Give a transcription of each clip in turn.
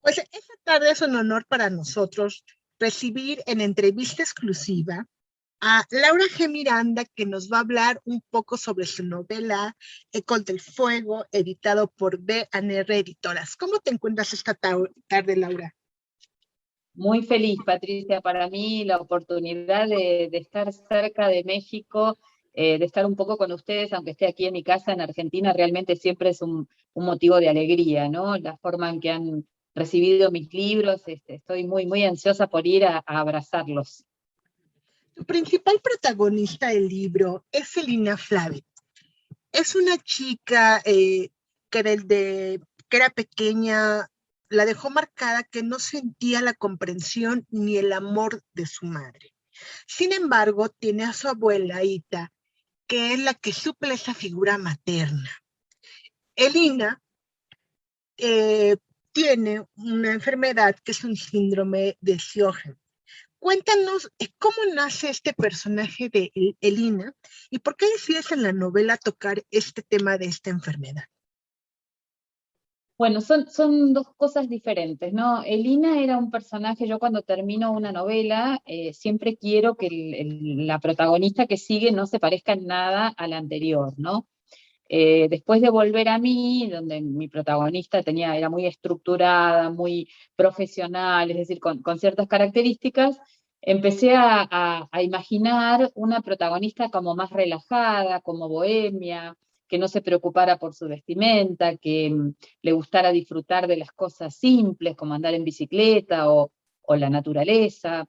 Pues esta tarde es un honor para nosotros recibir en entrevista exclusiva a Laura G. Miranda, que nos va a hablar un poco sobre su novela Ecos del Fuego, editado por B&R Editoras. ¿Cómo te encuentras esta tarde, Laura? Muy feliz, Patricia, para mí la oportunidad de estar cerca de México, de estar un poco con ustedes, aunque esté aquí en mi casa en Argentina, realmente siempre es un motivo de alegría, ¿no? La forma en que han recibido mis libros, estoy muy ansiosa por ir a abrazarlos. Tu principal protagonista del libro es Selina Flavi. Es una chica que era pequeña, la dejó marcada que no sentía la comprensión ni el amor de su madre. Sin embargo, tiene a su abuela Ita, que es la que suple esa figura materna. Elina eh, tiene una enfermedad que es un síndrome de Sjögren. Cuéntanos cómo nace este personaje de Elina y por qué decides en la novela tocar este tema de esta enfermedad. Bueno, son dos cosas diferentes, ¿no? Elina era un personaje, yo cuando termino una novela, siempre quiero que la protagonista que sigue no se parezca en nada a la anterior, ¿no? Después de Volver a mí, donde mi protagonista era muy estructurada, muy profesional, es decir, con ciertas características, empecé a imaginar una protagonista como más relajada, como bohemia, que no se preocupara por su vestimenta, que le gustara disfrutar de las cosas simples, como andar en bicicleta o la naturaleza.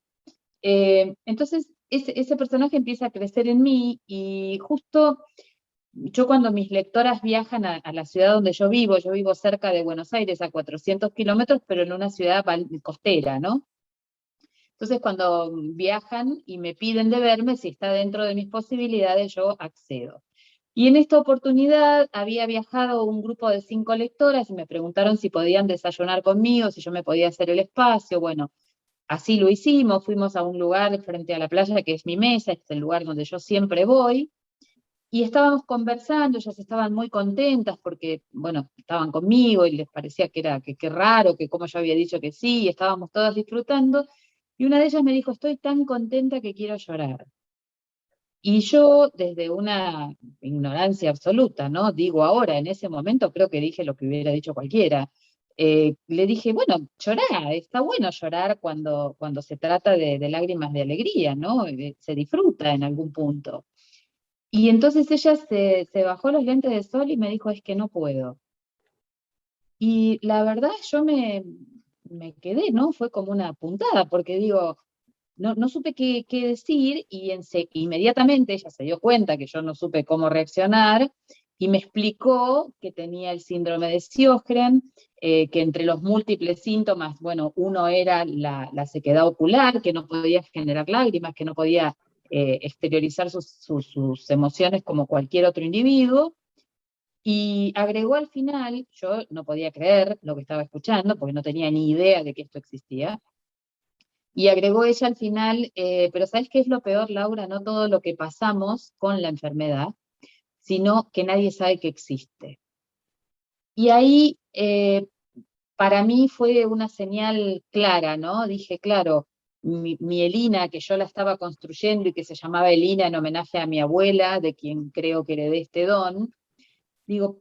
Entonces, ese personaje empieza a crecer en mí y justo yo cuando mis lectoras viajan a la ciudad donde yo vivo cerca de Buenos Aires a 400 kilómetros, pero en una ciudad costera, ¿no? Entonces cuando viajan y me piden de verme, si está dentro de mis posibilidades, yo accedo. Y en esta oportunidad había viajado un grupo de 5 lectoras y me preguntaron si podían desayunar conmigo, si yo me podía hacer el espacio. Bueno, así lo hicimos, fuimos a un lugar frente a la playa que es mi mesa, es el lugar donde yo siempre voy. Y estábamos conversando, ellas estaban muy contentas porque, bueno, estaban conmigo y les parecía que raro, que como yo había dicho que sí, y estábamos todas disfrutando. Y una de ellas me dijo, estoy tan contenta que quiero llorar. Y yo, desde una ignorancia absoluta, ¿no? Digo ahora, en ese momento creo que dije lo que hubiera dicho cualquiera. Le dije, bueno, llorá, está bueno llorar cuando se trata de lágrimas de alegría, ¿no? Se disfruta en algún punto. Y entonces ella se bajó los lentes de sol y me dijo, es que no puedo. Y la verdad yo me quedé, ¿no? Fue como una puntada, porque digo, no supe qué decir y inmediatamente ella se dio cuenta que yo no supe cómo reaccionar y me explicó que tenía el síndrome de Sjögren, que entre los múltiples síntomas, bueno, uno era la sequedad ocular, que no podía generar lágrimas, que no podía exteriorizar sus emociones como cualquier otro individuo, y agregó al final, yo no podía creer lo que estaba escuchando, porque no tenía ni idea de que esto existía, y agregó ella al final, pero ¿sabes qué es lo peor, Laura? No todo lo que pasamos con la enfermedad, sino que nadie sabe que existe. Y ahí, para mí fue una señal clara, ¿no? Dije, claro, mi Elina, que yo la estaba construyendo y que se llamaba Elina en homenaje a mi abuela, de quien creo que heredé este don, digo,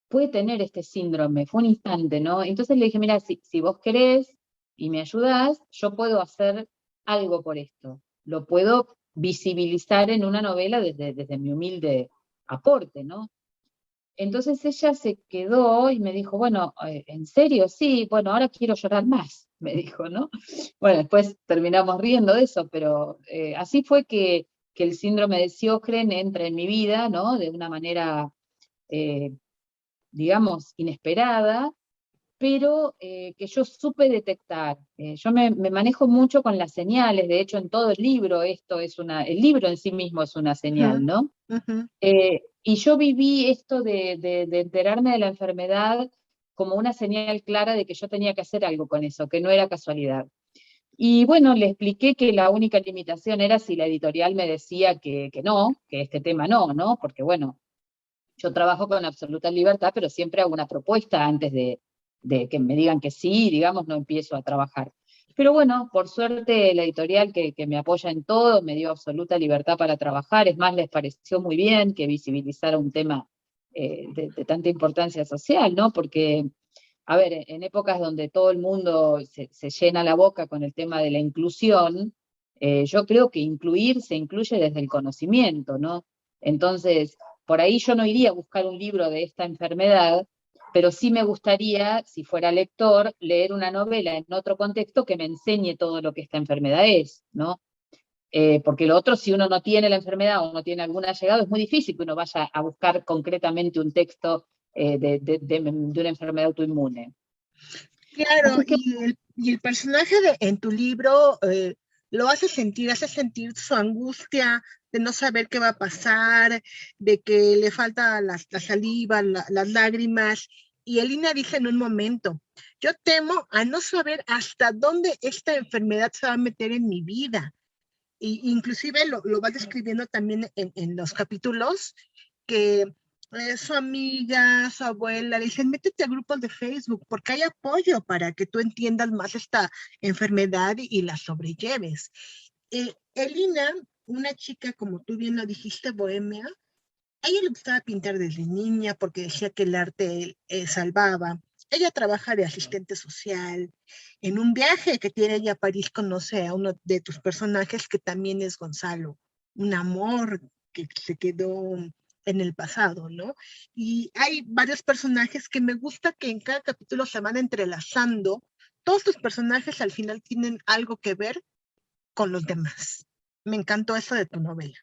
puede tener este síndrome, fue un instante, ¿no? Entonces le dije, mira, si vos querés y me ayudás, yo puedo hacer algo por esto, lo puedo visibilizar en una novela desde mi humilde aporte, ¿no? Entonces ella se quedó y me dijo, bueno, ¿en serio? Sí, bueno, ahora quiero llorar más, me dijo, ¿no? Bueno, después terminamos riendo de eso, pero así fue que el síndrome de Sjögren entra en mi vida, ¿no? De una manera, eh, digamos, inesperada, pero que yo supe detectar. Yo me manejo mucho con las señales, de hecho en todo el libro el libro en sí mismo es una señal, Uh-huh, ¿no? uh-huh. Y yo viví esto de enterarme de la enfermedad como una señal clara de que yo tenía que hacer algo con eso, que no era casualidad. Y bueno, le expliqué que la única limitación era si la editorial me decía que no, que este tema no, ¿no? Porque bueno, yo trabajo con absoluta libertad, pero siempre hago una propuesta antes de de que me digan que sí, digamos, no empiezo a trabajar. Pero bueno, por suerte la editorial que me apoya en todo me dio absoluta libertad para trabajar, es más, les pareció muy bien que visibilizara un tema de tanta importancia social, ¿no? Porque, a ver, en épocas donde todo el mundo se llena la boca con el tema de la inclusión, yo creo que incluir se incluye desde el conocimiento, ¿no? Entonces, por ahí yo no iría a buscar un libro de esta enfermedad, pero sí me gustaría, si fuera lector, leer una novela en otro contexto que me enseñe todo lo que esta enfermedad es, ¿no? Porque lo otro, si uno no tiene la enfermedad o no tiene alguna llegada, es muy difícil que uno vaya a buscar concretamente un texto de una enfermedad autoinmune. Claro, Así que y el personaje en tu libro lo hace sentir su angustia de no saber qué va a pasar, de que le falta la saliva, las lágrimas. Y Elina dice en un momento, yo temo a no saber hasta dónde esta enfermedad se va a meter en mi vida. Y inclusive lo vas describiendo también en los capítulos, que su amiga, su abuela, le dicen, métete a grupos de Facebook porque hay apoyo para que tú entiendas más esta enfermedad y la sobrelleves. Elina, una chica, como tú bien lo dijiste, bohemia, a ella le gustaba pintar desde niña porque decía que el arte salvaba. Ella trabaja de asistente social. En un viaje que tiene ella a París conoce a uno de tus personajes que también es Gonzalo, un amor que se quedó en el pasado, ¿no? Y hay varios personajes que me gusta que en cada capítulo se van entrelazando. Todos tus personajes al final tienen algo que ver con los demás. Me encantó eso de tu novela.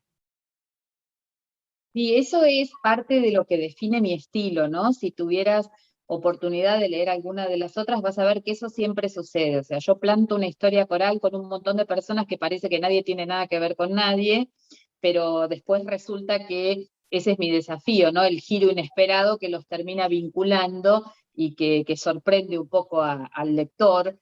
y eso es parte de lo que define mi estilo, ¿no? Si tuvieras oportunidad de leer alguna de las otras, vas a ver que eso siempre sucede. O sea, yo planto una historia coral con un montón de personas que parece que nadie tiene nada que ver con nadie, pero después resulta que ese es mi desafío, ¿no? El giro inesperado que los termina vinculando y que sorprende un poco al lector.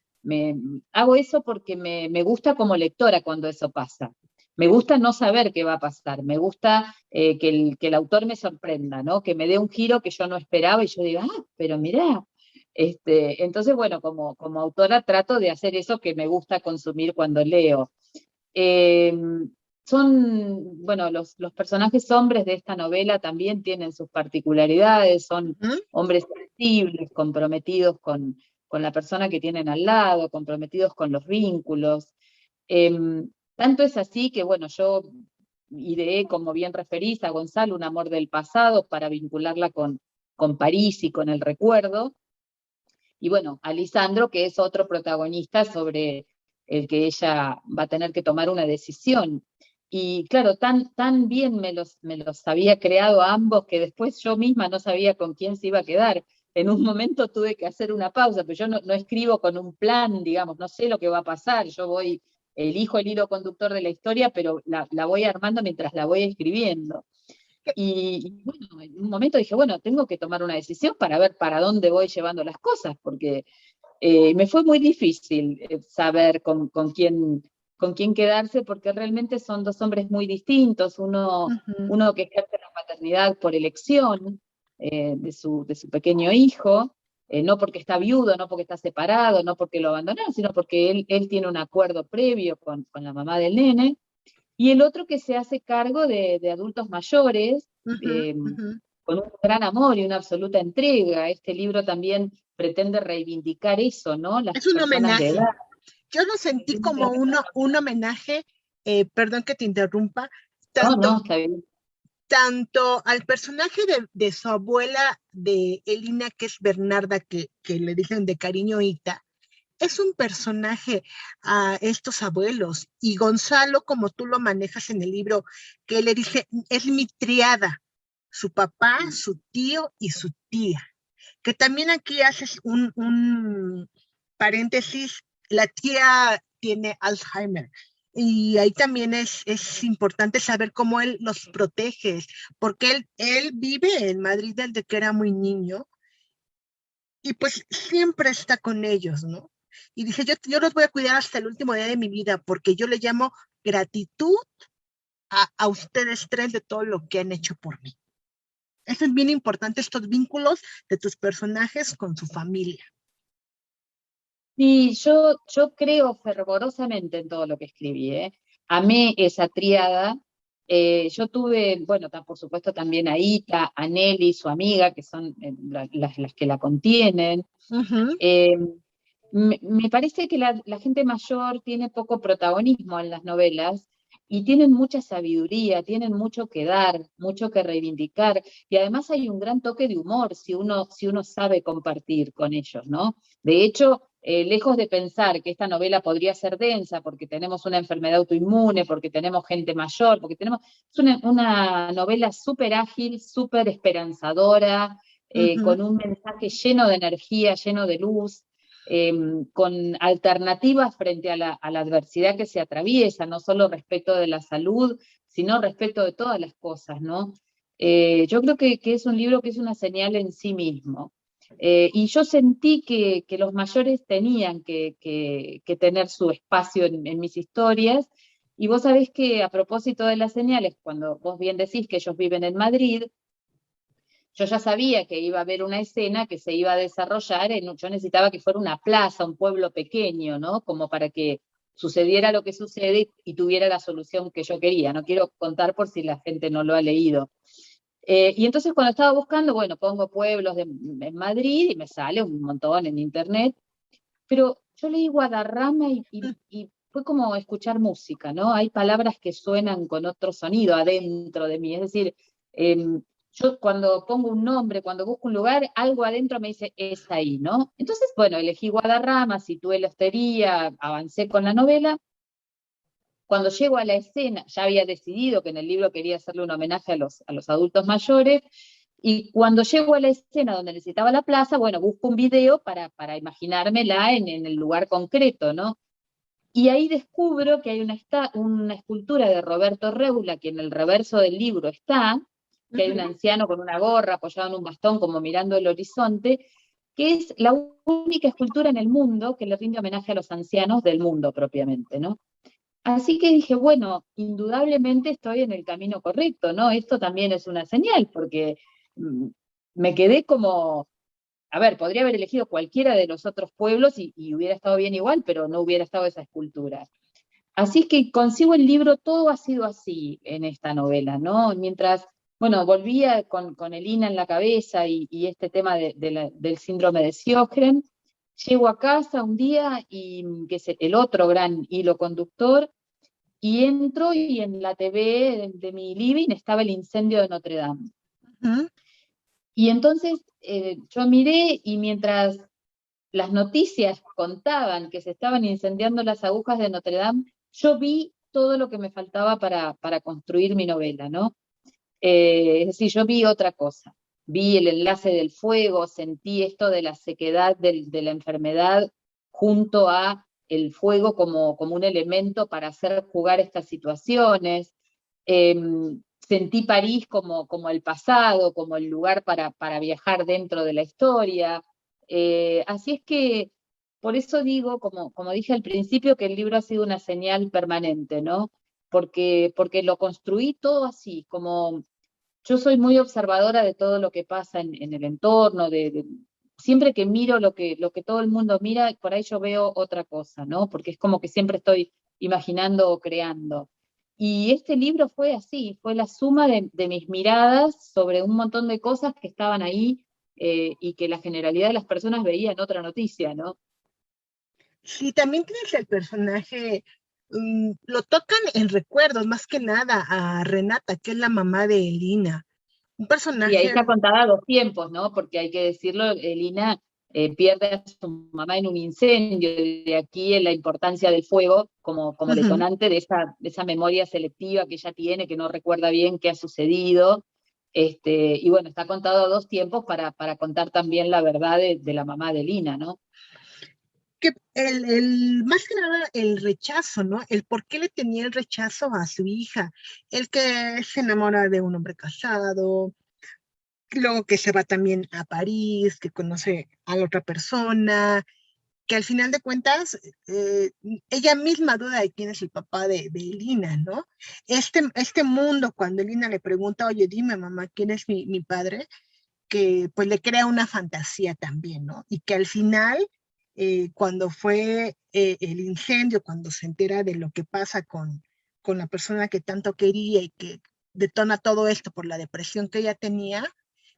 Hago eso porque me gusta como lectora cuando eso pasa. Me gusta no saber qué va a pasar, me gusta que el autor me sorprenda, ¿no? Que me dé un giro que yo no esperaba y yo diga, ah, pero mirá. Entonces, bueno, como autora trato de hacer eso que me gusta consumir cuando leo. Eh, bueno, los personajes hombres de esta novela también tienen sus particularidades, son ¿Mm? hombres sensibles, comprometidos con la persona que tienen al lado, comprometidos con los vínculos. Tanto es así que, bueno, yo ideé, como bien referís, a Gonzalo, un amor del pasado para vincularla con París y con el recuerdo. Y bueno, a Lisandro, que es otro protagonista sobre el que ella va a tener que tomar una decisión. Y claro, tan bien me los había creado a ambos que después yo misma no sabía con quién se iba a quedar. En un momento tuve que hacer una pausa, pero yo no escribo con un plan, digamos, no sé lo que va a pasar, yo voy, elijo el hilo conductor de la historia, pero la voy armando mientras la voy escribiendo. Y bueno, en un momento dije, bueno, tengo que tomar una decisión para ver para dónde voy llevando las cosas, porque me fue muy difícil saber con quién quedarse, porque realmente son dos hombres muy distintos, Ujú. uno que ejerce la paternidad por elección de su pequeño hijo, no porque está viudo, no porque está separado, no porque lo abandonaron, sino porque él tiene un acuerdo previo con la mamá del nene, y el otro que se hace cargo de adultos mayores, Ujú, eh, ujú. con un gran amor y una absoluta entrega. Este libro también pretende reivindicar eso, ¿no? Las Es un personas de edad. homenaje. Yo lo sentí como un homenaje, perdón que te interrumpa, No, tanto, no, está bien. tanto al personaje de su abuela, de Elina, que es Bernarda, que le dicen de cariño Ita, es un personaje a estos abuelos. Y Gonzalo, como tú lo manejas en el libro, que le dice, es mi triada, su papá, su tío y su tía. Que también aquí haces un paréntesis, la tía tiene Alzheimer. Y ahí también es importante saber cómo él los protege, porque él vive en Madrid desde que era muy niño y pues siempre está con ellos, ¿no? Y dice, yo los voy a cuidar hasta el último día de mi vida, porque yo le llamo gratitud a ustedes tres de todo lo que han hecho por mí. Eso es bien importante, estos vínculos de tus personajes con su familia. Sí, yo creo fervorosamente en todo lo que escribí, ¿eh? Amé esa tríada. Yo tuve, bueno, por supuesto también a Ita, a Nelly, su amiga, que son las que la contienen. Ujú, Eh, me parece que la gente mayor tiene poco protagonismo en las novelas y tienen mucha sabiduría, tienen mucho que dar, mucho que reivindicar, y además hay un gran toque de humor si uno sabe compartir con ellos, ¿no? De hecho, lejos de pensar que esta novela podría ser densa porque tenemos una enfermedad autoinmune, porque tenemos gente mayor, porque tenemos... Es una novela súper ágil, súper esperanzadora, ujú. con un mensaje lleno de energía, lleno de luz, eh, con alternativas frente a la adversidad que se atraviesa, no solo respecto de la salud, sino respecto de todas las cosas, ¿no? Yo creo que es un libro que es una señal en sí mismo. Y yo sentí que los mayores tenían que tener su espacio en mis historias. Y vos sabés que a propósito de las señales, cuando vos bien decís que ellos viven en Madrid, yo ya sabía que iba a haber una escena que se iba a desarrollar yo necesitaba que fuera una plaza, un pueblo pequeño, ¿no? Como para que sucediera lo que sucede y tuviera la solución que yo quería. No quiero contar por si la gente no lo ha leído. Y entonces cuando estaba buscando, bueno, pongo pueblos en Madrid y me sale un montón en internet, pero yo leí Guadarrama y fue como escuchar música, ¿no? Hay palabras que suenan con otro sonido adentro de mí, es decir, yo cuando pongo un nombre, cuando busco un lugar, algo adentro me dice, es ahí, ¿no? Entonces, bueno, elegí Guadarrama, situé la hostería, avancé con la novela. Cuando llego a la escena, ya había decidido que en el libro quería hacerle un homenaje a los adultos mayores, y cuando llego a la escena donde necesitaba la plaza, bueno, busco un video para imaginármela en el lugar concreto, ¿no? Y ahí descubro que hay una escultura de Roberto Reula, que en el reverso del libro está, que hay un Ujú. anciano con una gorra apoyado en un bastón como mirando el horizonte, que es la única escultura en el mundo que le rinde homenaje a los ancianos del mundo propiamente, ¿no? Así que dije, bueno, indudablemente estoy en el camino correcto, ¿no? Esto también es una señal, porque mm, me quedé como, a ver, podría haber elegido cualquiera de los otros pueblos y hubiera estado bien igual, pero no hubiera estado esa escultura. Así que consigo el libro, todo ha sido así en esta novela, ¿no? Mientras, bueno, volvía con Elina en la cabeza y este tema del síndrome de Sjögren, llego a casa un día y que es el otro gran hilo conductor, y entro y en la TV de mi living estaba el incendio de Notre Dame. Ujú. Y entonces yo miré y mientras las noticias contaban que se estaban incendiando las agujas de Notre Dame, yo vi todo lo que me faltaba para construir mi novela, ¿no? Es decir, yo vi otra cosa. Vi el enlace del fuego, sentí esto de la sequedad de la enfermedad junto a el fuego como un elemento para hacer jugar estas situaciones. Eh, Sentí París como el pasado, como el lugar para viajar dentro de la historia. Así es que, por eso digo, como dije al principio, que el libro ha sido una señal permanente, ¿no? Porque lo construí todo así, como yo soy muy observadora de todo lo que pasa en el entorno, siempre que miro lo que todo el mundo mira, por ahí yo veo otra cosa, ¿no? Porque es como que siempre estoy imaginando o creando. Y este libro fue así, fue la suma de mis miradas sobre un montón de cosas que estaban ahí, y que la generalidad de las personas veía en otra noticia, ¿no? Sí, también tienes el personaje, lo tocan en recuerdos, más que nada, a Renata, que es la mamá de Elina. Un Y ahí personaje, está contada a dos tiempos, ¿no? Porque hay que decirlo, Elina pierde a su mamá en un incendio, de aquí en la importancia del fuego como ujú, detonante de esa memoria selectiva que ella tiene, que no recuerda bien qué ha sucedido. Y bueno, está contado a dos tiempos para contar también la verdad de la mamá de Elina, ¿no? que más que nada el rechazo, ¿no? El por qué le tenía el rechazo a su hija, el que se enamora de un hombre casado, luego que se va también a París, que conoce a la otra persona, que al final de cuentas eh, ella misma duda de quién es el papá de Elina, ¿no? Este mundo, cuando Elina le pregunta, oye, dime mamá, ¿quién es mi padre? Que pues le crea una fantasía también, ¿no? Y que al final cuando fue el incendio, cuando se entera de lo que pasa con la persona que tanto quería y que detona todo esto por la depresión que ella tenía,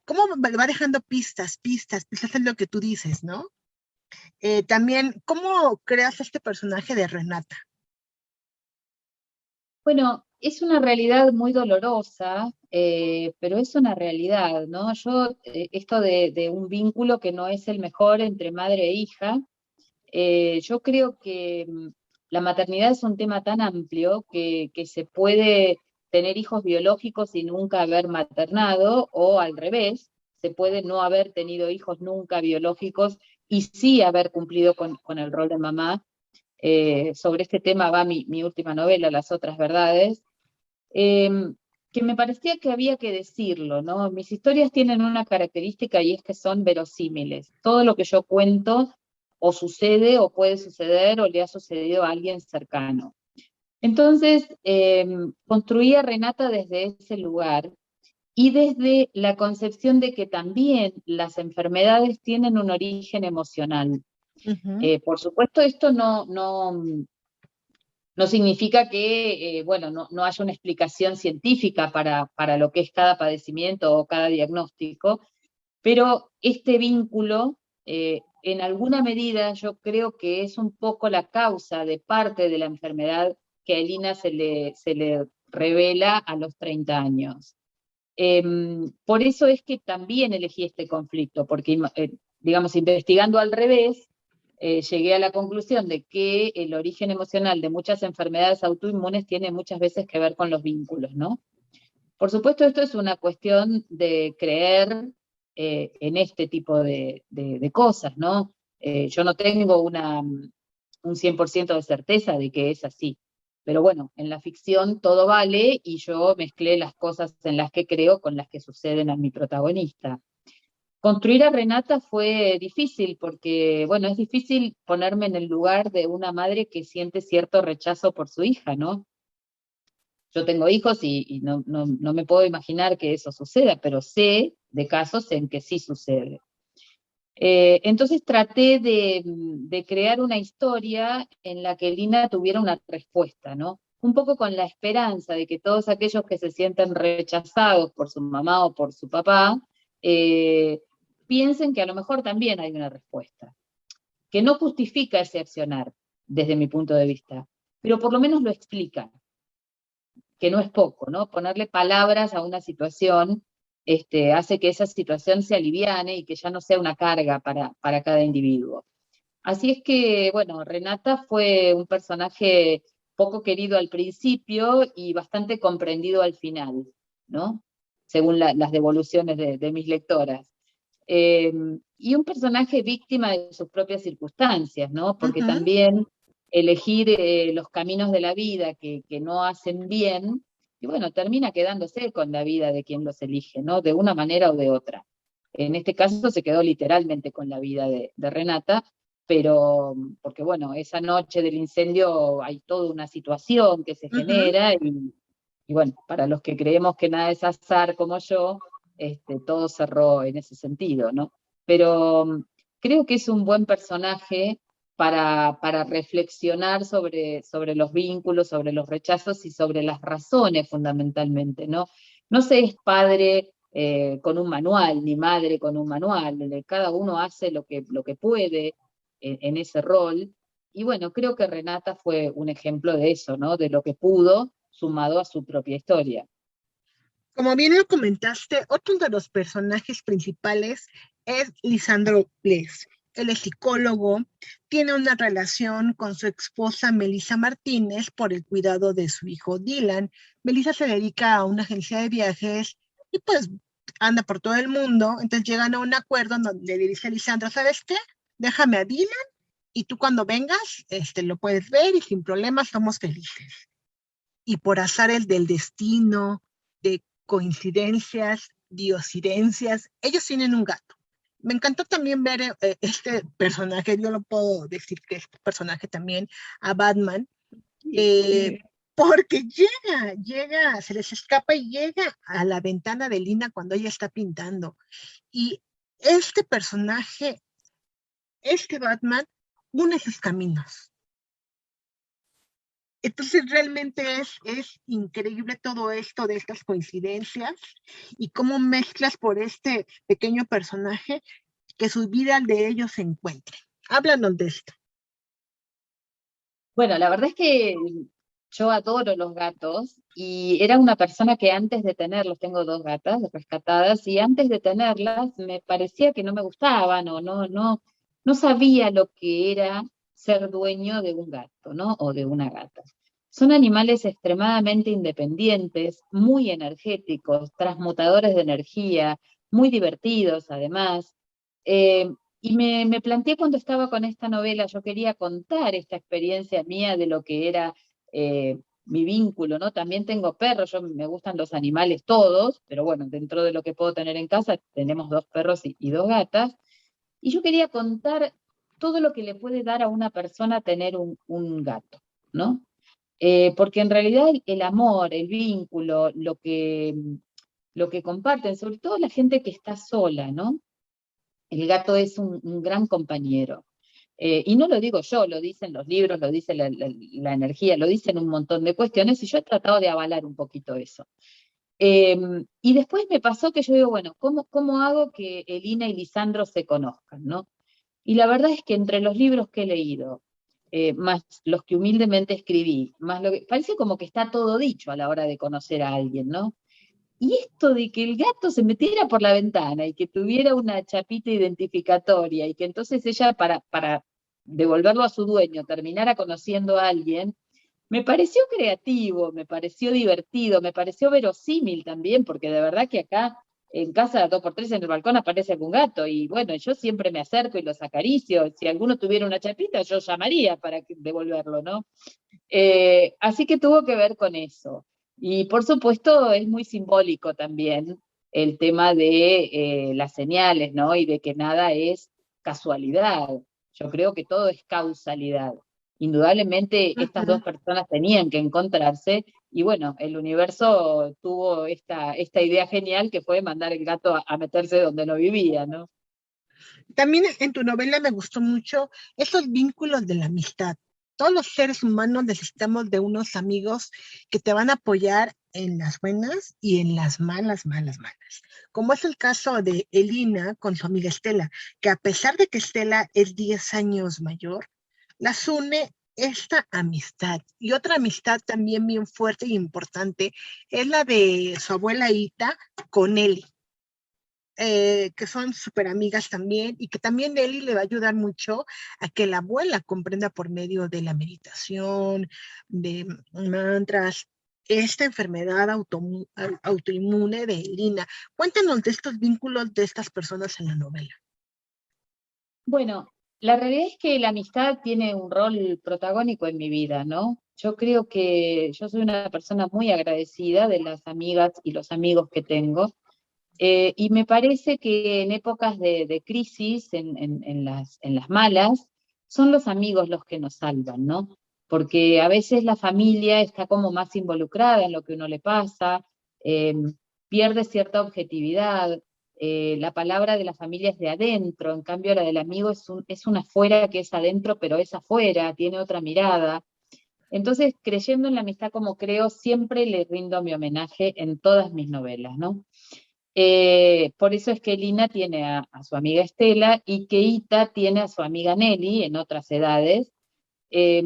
cómo va dejando pistas, pistas, pistas es lo que tú dices, ¿no? También, ¿cómo creas este personaje de Renata? Bueno, es una realidad muy dolorosa, pero es una realidad, ¿no? Yo, esto de un vínculo que no es el mejor entre madre e hija, yo creo que la maternidad es un tema tan amplio que se puede tener hijos biológicos y nunca haber maternado, o al revés, se puede no haber tenido hijos nunca biológicos y sí haber cumplido con el rol de mamá. Sobre este tema va mi última novela, Las otras verdades, eh, que me parecía que había que decirlo, ¿no? Mis historias tienen una característica y es que son verosímiles. Todo lo que yo cuento o sucede o puede suceder o le ha sucedido a alguien cercano. Entonces, construí a Renata desde ese lugar y desde la concepción de que también las enfermedades tienen un origen emocional. Ujú. Por supuesto, esto no significa que, bueno, no haya una explicación científica para lo que es cada padecimiento o cada diagnóstico, pero este vínculo, en alguna medida, yo creo que es un poco la causa de parte de la enfermedad que a Elina se le revela a los 30 años. Por eso es que también elegí este conflicto, porque, digamos, investigando al revés, llegué a la conclusión de que el origen emocional de muchas enfermedades autoinmunes tiene muchas veces que ver con los vínculos, ¿no? Por supuesto, esto es una cuestión de creer en este tipo de cosas, ¿no? Yo no tengo un 100% de certeza de que es así. Pero bueno, en la ficción todo vale y yo mezclé las cosas en las que creo con las que suceden a mi protagonista. Construir a Renata fue difícil porque, bueno, es difícil ponerme en el lugar de una madre que siente cierto rechazo por su hija, ¿no? Yo tengo hijos y no me puedo imaginar que eso suceda, pero sé de casos en que sí sucede. Entonces traté de crear una historia en la que Lina tuviera una respuesta, ¿no? Un poco con la esperanza de que todos aquellos que se sienten rechazados por su mamá o por su papá, eh, piensen que a lo mejor también hay una respuesta, que no justifica ese accionar desde mi punto de vista, pero por lo menos lo explica, que no es poco, ¿no? Ponerle palabras a una situación hace que esa situación se aliviane y que ya no sea una carga para cada individuo. Así es que, bueno, Renata fue un personaje poco querido al principio y bastante comprendido al final, ¿no? Según las devoluciones de mis lectoras. Eh, y un personaje víctima de sus propias circunstancias, ¿no? Porque Ujú. también elegir los caminos de la vida que no hacen bien, y bueno, termina quedándose con la vida de quien los elige, ¿no? De una manera o de otra. En este caso se quedó literalmente con la vida de Renata, pero porque bueno, esa noche del incendio hay toda una situación que se Ujú. genera y bueno, para los que creemos que nada es azar como yo, todo cerró en ese sentido, ¿no? Pero creo que es un buen personaje para reflexionar sobre los vínculos, sobre los rechazos y sobre las razones fundamentalmente, ¿no? No se es padre con un manual, ni madre con un manual, cada uno hace lo que puede en ese rol. Y bueno, creo que Renata fue un ejemplo de eso, ¿no? De lo que pudo sumado a su propia historia. Como bien lo comentaste, otro de los personajes principales es Lisandro Ples. Él es psicólogo, tiene una relación con su esposa Melissa Martínez por el cuidado de su hijo Dylan. Melissa se dedica a una agencia de viajes y pues anda por todo el mundo. Entonces llegan a un acuerdo donde le dice a Lisandro, ¿sabes qué? Déjame a Dylan y tú cuando vengas lo puedes ver y sin problemas somos felices. Y por azar el del destino, de coincidencias, diosidencias, ellos tienen un gato. Me encantó también ver este personaje, yo lo puedo decir que este personaje también a Batman, eh, porque se les escapa y llega a la ventana de Lina cuando ella está pintando. Y este personaje, este Batman, une sus caminos. Entonces realmente es increíble todo esto de estas coincidencias y cómo mezclas por este pequeño personaje que su vida de ellos se encuentre. Háblanos de esto. Bueno, la verdad es que yo adoro los gatos y era una persona que antes de tenerlos, tengo dos gatas rescatadas, y antes de tenerlas me parecía que no me gustaban o no sabía lo que era ser dueño de un gato, ¿no? O de una gata. Son animales extremadamente independientes, muy energéticos, transmutadores de energía, muy divertidos además. Eh, y me planteé cuando estaba con esta novela, yo quería contar esta experiencia mía de lo que era mi vínculo, ¿no? También tengo perros, yo me gustan los animales todos, pero bueno, dentro de lo que puedo tener en casa, tenemos dos perros y dos gatas, y yo quería contar todo lo que le puede dar a una persona tener un gato, ¿no? Porque en realidad el amor, el vínculo, lo que comparten, sobre todo la gente que está sola, ¿no? El gato es un gran compañero. Y no lo digo yo, lo dicen los libros, lo dice la energía, lo dicen un montón de cuestiones, y yo he tratado de avalar un poquito eso. Y después me pasó que yo digo, bueno, ¿cómo hago que Elina y Lisandro se conozcan, ¿no? Y la verdad es que entre los libros que he leído, más los que humildemente escribí, más lo que, parece como que está todo dicho a la hora de conocer a alguien, ¿no? Y esto de que el gato se metiera por la ventana y que tuviera una chapita identificatoria y que entonces ella para devolverlo a su dueño terminara conociendo a alguien, me pareció creativo, me pareció divertido, me pareció verosímil también, porque de verdad que acá en casa dos por tres en el balcón aparece algún gato y bueno, yo siempre me acerco y los acaricio. Si alguno tuviera una chapita, yo llamaría para devolverlo, ¿no? Así que tuvo que ver con eso. Y por supuesto es muy simbólico también el tema de las señales, ¿no? Y de que nada es casualidad. Yo creo que todo es causalidad. Indudablemente estas dos Ujú. personas tenían que encontrarse y bueno, el universo tuvo esta idea genial que fue mandar el gato a meterse donde no vivía, ¿no? También en tu novela me gustó mucho esos vínculos de la amistad. Todos los seres humanos necesitamos de unos amigos que te van a apoyar en las buenas y en las malas, malas, malas. Como es el caso de Elina con su amiga Estela, que a pesar de que Estela es 10 años mayor, las une esta amistad. Y otra amistad también bien fuerte y importante es la de su abuela Ita con Eli, que son súper amigas también y que también Eli le va a ayudar mucho a que la abuela comprenda por medio de la meditación, de mantras, esta enfermedad autoinmune de Elina. Cuéntanos de estos vínculos de estas personas en la novela. Bueno, la realidad es que la amistad tiene un rol protagónico en mi vida, ¿no? Yo creo que yo soy una persona muy agradecida de las amigas y los amigos que tengo, y me parece que en épocas de crisis, en las malas, son los amigos los que nos salvan, ¿no? Porque a veces la familia está como más involucrada en lo que uno le pasa, eh, pierde cierta objetividad. La palabra de la familia es de adentro, en cambio la del amigo es una afuera que es adentro, pero es afuera, tiene otra mirada. Entonces, creyendo en la amistad como creo, siempre le rindo mi homenaje en todas mis novelas, ¿no? Por eso es que Lina tiene a su amiga Estela y que Ita tiene a su amiga Nelly en otras edades, eh,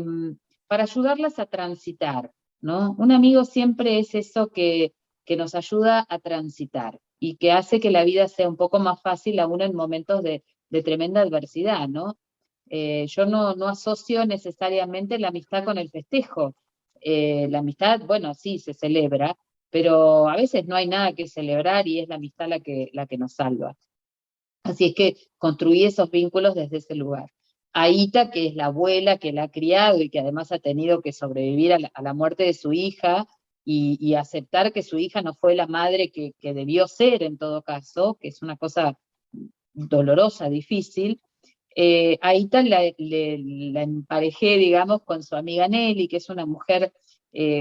para ayudarlas a transitar, ¿no? Un amigo siempre es eso que nos ayuda a transitar y que hace que la vida sea un poco más fácil aún en momentos de tremenda adversidad, ¿no? Yo no asocio necesariamente la amistad con el festejo. La amistad, bueno, sí, se celebra, pero a veces no hay nada que celebrar y es la amistad la que nos salva. Así es que construí esos vínculos desde ese lugar. Aita, que es la abuela que la ha criado y que además ha tenido que sobrevivir a la muerte de su hija y aceptar que su hija no fue la madre que debió ser en todo caso, que es una cosa dolorosa, difícil. Aita la emparejé, digamos, con su amiga Nelly, que es una mujer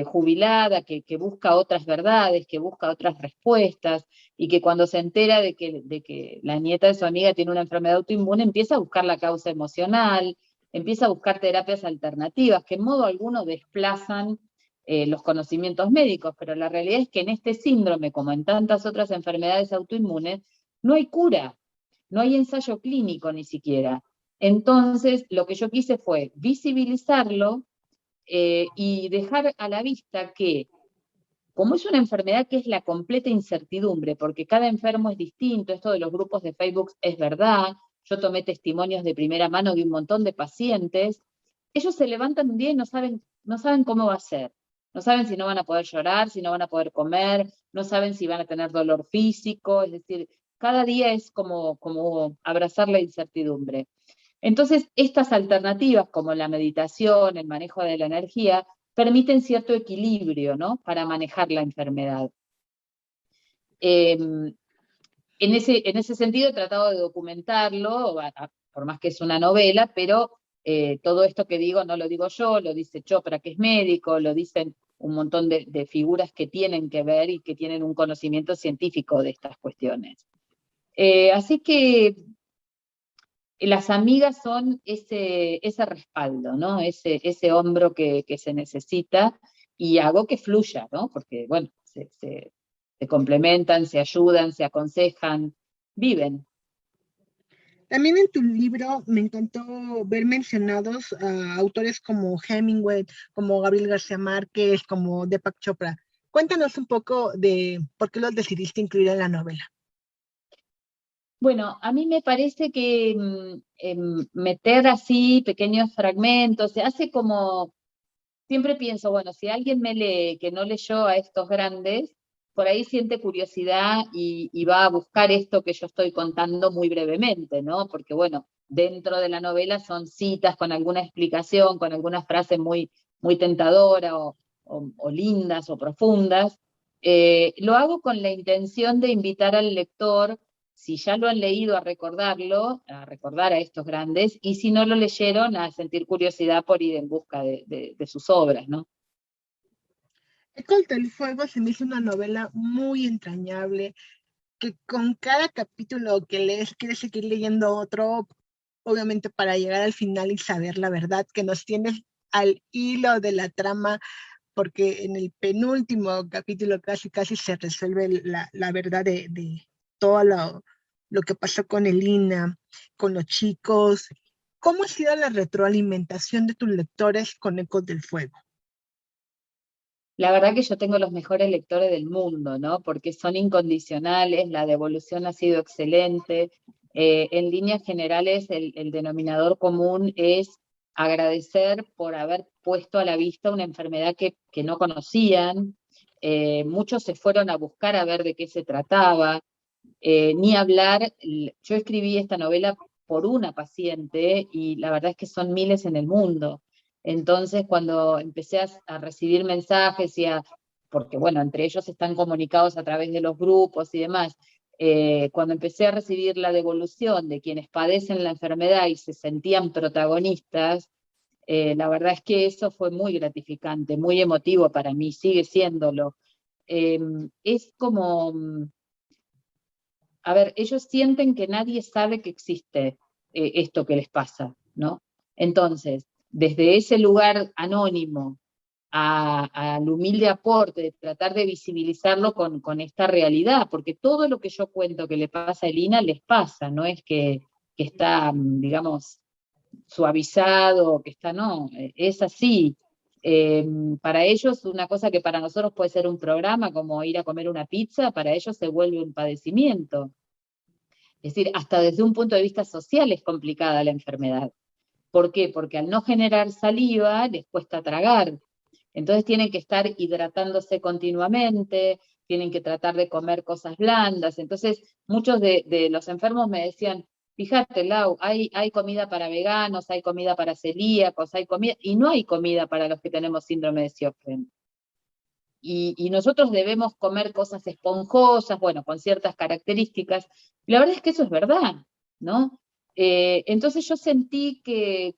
jubilada, que busca otras verdades, que busca otras respuestas, y que cuando se entera de que la nieta de su amiga tiene una enfermedad autoinmune, empieza a buscar la causa emocional, empieza a buscar terapias alternativas que en modo alguno desplazan los conocimientos médicos, pero la realidad es que en este síndrome, como en tantas otras enfermedades autoinmunes, no hay cura, no hay ensayo clínico ni siquiera. Entonces, lo que yo quise fue visibilizarlo y dejar a la vista que, como es una enfermedad que es la completa incertidumbre, porque cada enfermo es distinto, esto de los grupos de Facebook es verdad, yo tomé testimonios de primera mano de un montón de pacientes, ellos se levantan un día y no saben cómo va a ser, no saben si no van a poder llorar, si no van a poder comer, no saben si van a tener dolor físico, es decir, cada día es como abrazar la incertidumbre. Entonces, estas alternativas como la meditación, el manejo de la energía, permiten cierto equilibrio, ¿no? Para manejar la enfermedad. En ese sentido he tratado de documentarlo, por más que es una novela, pero todo esto que digo no lo digo yo, lo dice Chopra, que es médico, lo dicen un montón de figuras que tienen que ver y que tienen un conocimiento científico de estas cuestiones. Así que las amigas son ese respaldo, ¿no? Ese hombro que se necesita y hago que fluya, ¿no? Porque, bueno, se complementan, se ayudan, se aconsejan, viven. También en tu libro me encantó ver mencionados a autores como Hemingway, como Gabriel García Márquez, como Deepak Chopra. Cuéntanos un poco de por qué los decidiste incluir en la novela. Bueno, a mí me parece que meter así pequeños fragmentos, se hace como, siempre pienso, bueno, si alguien me lee que no leyó a estos grandes, por ahí siente curiosidad y va a buscar esto que yo estoy contando muy brevemente, ¿no? Porque, bueno, dentro de la novela son citas con alguna explicación, con algunas frases muy, muy tentadoras o lindas o profundas. Lo hago con la intención de invitar al lector, si ya lo han leído, a recordarlo, a recordar a estos grandes, y si no lo leyeron, a sentir curiosidad por ir en busca de sus obras, ¿no? Ecos del Fuego se me hizo una novela muy entrañable, que con cada capítulo que lees quieres seguir leyendo otro, obviamente para llegar al final y saber la verdad, que nos tienes al hilo de la trama, porque en el penúltimo capítulo casi se resuelve la verdad de todo lo que pasó con Elina, con los chicos. ¿Cómo ha sido la retroalimentación de tus lectores con Ecos del Fuego? La verdad que yo tengo los mejores lectores del mundo, ¿no? Porque son incondicionales, la devolución ha sido excelente. En líneas generales, el denominador común es agradecer por haber puesto a la vista una enfermedad que no conocían. Muchos se fueron a buscar a ver de qué se trataba. Ni hablar, yo escribí esta novela por una paciente y la verdad es que son miles en el mundo. Entonces, cuando empecé a recibir mensajes porque bueno, entre ellos están comunicados a través de los grupos y demás, cuando empecé a recibir la devolución de quienes padecen la enfermedad y se sentían protagonistas, la verdad es que eso fue muy gratificante, muy emotivo para mí, sigue siéndolo. Es como a ver, ellos sienten que nadie sabe que existe esto que les pasa, ¿no? Entonces, desde ese lugar anónimo al humilde aporte de tratar de visibilizarlo con esta realidad, porque todo lo que yo cuento que le pasa a Elina les pasa, no es que está, digamos, suavizado, que está, no, es así. Para ellos, una cosa que para nosotros puede ser un programa, como ir a comer una pizza, para ellos se vuelve un padecimiento. Es decir, hasta desde un punto de vista social es complicada la enfermedad. ¿Por qué? Porque al no generar saliva les cuesta tragar. Entonces tienen que estar hidratándose continuamente, tienen que tratar de comer cosas blandas. Entonces muchos de los enfermos me decían, fíjate, Lau, hay comida para veganos, hay comida para celíacos, hay comida, y no hay comida para los que tenemos síndrome de Sjögren. Y nosotros debemos comer cosas esponjosas, bueno, con ciertas características. La verdad es que eso es verdad, ¿no? Entonces yo sentí que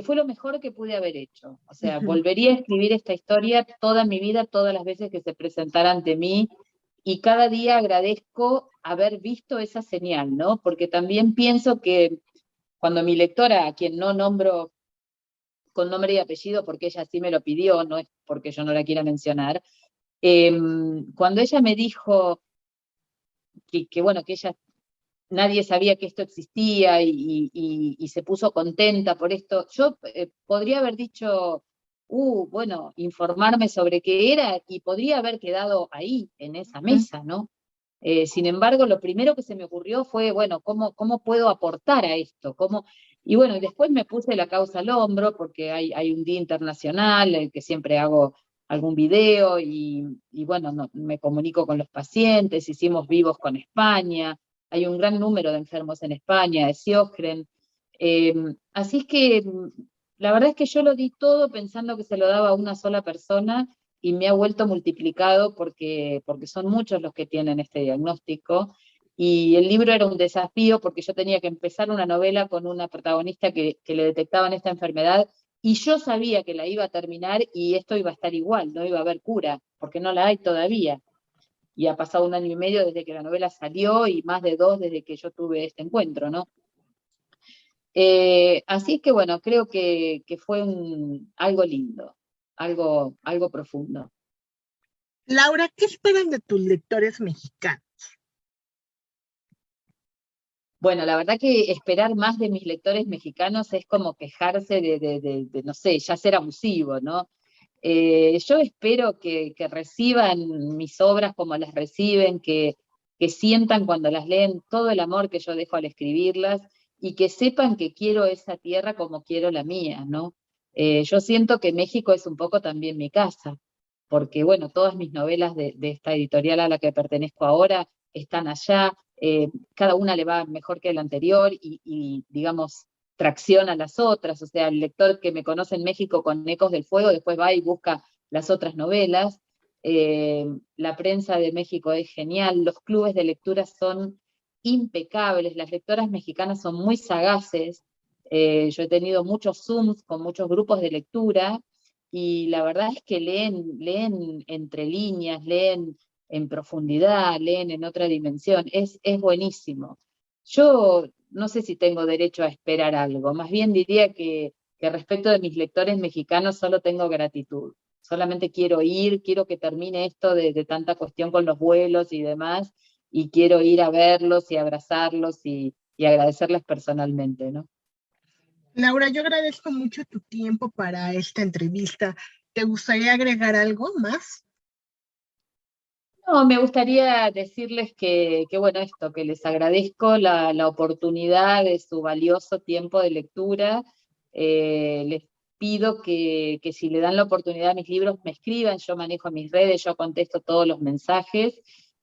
fue lo mejor que pude haber hecho. O sea, volvería a escribir esta historia toda mi vida, todas las veces que se presentara ante mí, y cada día agradezco haber visto esa señal, ¿no? Porque también pienso que cuando mi lectora, a quien no nombro con nombre y apellido porque ella sí me lo pidió, no es porque yo no la quiera mencionar, cuando ella me dijo que bueno, que ella nadie sabía que esto existía y se puso contenta por esto. Yo podría haber dicho, bueno, informarme sobre qué era y podría haber quedado ahí, en esa mesa, ¿no? Sin embargo, lo primero que se me ocurrió fue, bueno, ¿cómo puedo aportar a esto? Y bueno, después me puse la causa al hombro porque hay un día internacional en el que siempre hago algún video y bueno, me comunico con los pacientes, hicimos vivos con España, hay un gran número de enfermos en España, de Sjögren. Eh, Así es que la verdad es que yo lo di todo pensando que se lo daba a una sola persona y me ha vuelto multiplicado porque son muchos los que tienen este diagnóstico. Y el libro era un desafío porque yo tenía que empezar una novela con una protagonista que le detectaban esta enfermedad y yo sabía que la iba a terminar y esto iba a estar igual, no iba a haber cura, porque no la hay todavía y ha pasado 1 año y medio desde que la novela salió y más de 2 desde que yo tuve este encuentro, ¿no? Así que bueno, creo que fue algo lindo, algo profundo. Laura, ¿qué esperan de tus lectores mexicanos? Bueno, la verdad que esperar más de mis lectores mexicanos es como quejarse no sé, ya ser abusivo, ¿no? Yo espero que reciban mis obras como las reciben, que sientan cuando las leen todo el amor que yo dejo al escribirlas y que sepan que quiero esa tierra como quiero la mía, ¿no? Yo siento que México es un poco también mi casa, porque bueno, todas mis novelas de esta editorial a la que pertenezco ahora están allá, cada una le va mejor que la anterior digamos, tracción a las otras, o sea, el lector que me conoce en México con Ecos del Fuego después va y busca las otras novelas. La prensa de México es genial, los clubes de lectura son impecables, las lectoras mexicanas son muy sagaces, yo he tenido muchos Zooms con muchos grupos de lectura y la verdad es que leen entre líneas, leen en profundidad, leen en otra dimensión, es buenísimo. Yo no sé si tengo derecho a esperar algo, más bien diría que respecto de mis lectores mexicanos solo tengo gratitud. Solamente quiero ir, quiero que termine esto de tanta cuestión con los vuelos y demás, y quiero ir a verlos y abrazarlos y agradecerles personalmente, ¿no? Laura, yo agradezco mucho tu tiempo para esta entrevista. ¿Te gustaría agregar algo más? No, me gustaría decirles que bueno, esto, que les agradezco la oportunidad de su valioso tiempo de lectura. Les pido que si le dan la oportunidad a mis libros, me escriban, yo manejo mis redes, yo contesto todos los mensajes.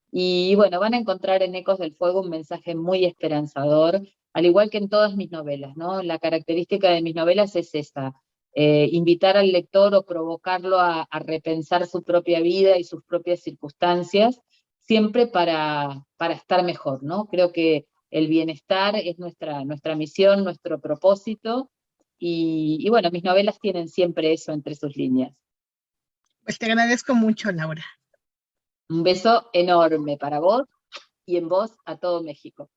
Y bueno, van a encontrar en Ecos del Fuego un mensaje muy esperanzador, al igual que en todas mis novelas, ¿no? La característica de mis novelas es esa, invitar al lector o provocarlo a repensar su propia vida y sus propias circunstancias, siempre para estar mejor, ¿no? Creo que el bienestar es nuestra misión, nuestro propósito, y bueno, mis novelas tienen siempre eso entre sus líneas. Pues te agradezco mucho, Laura. Un beso enorme para vos y en vos a todo México.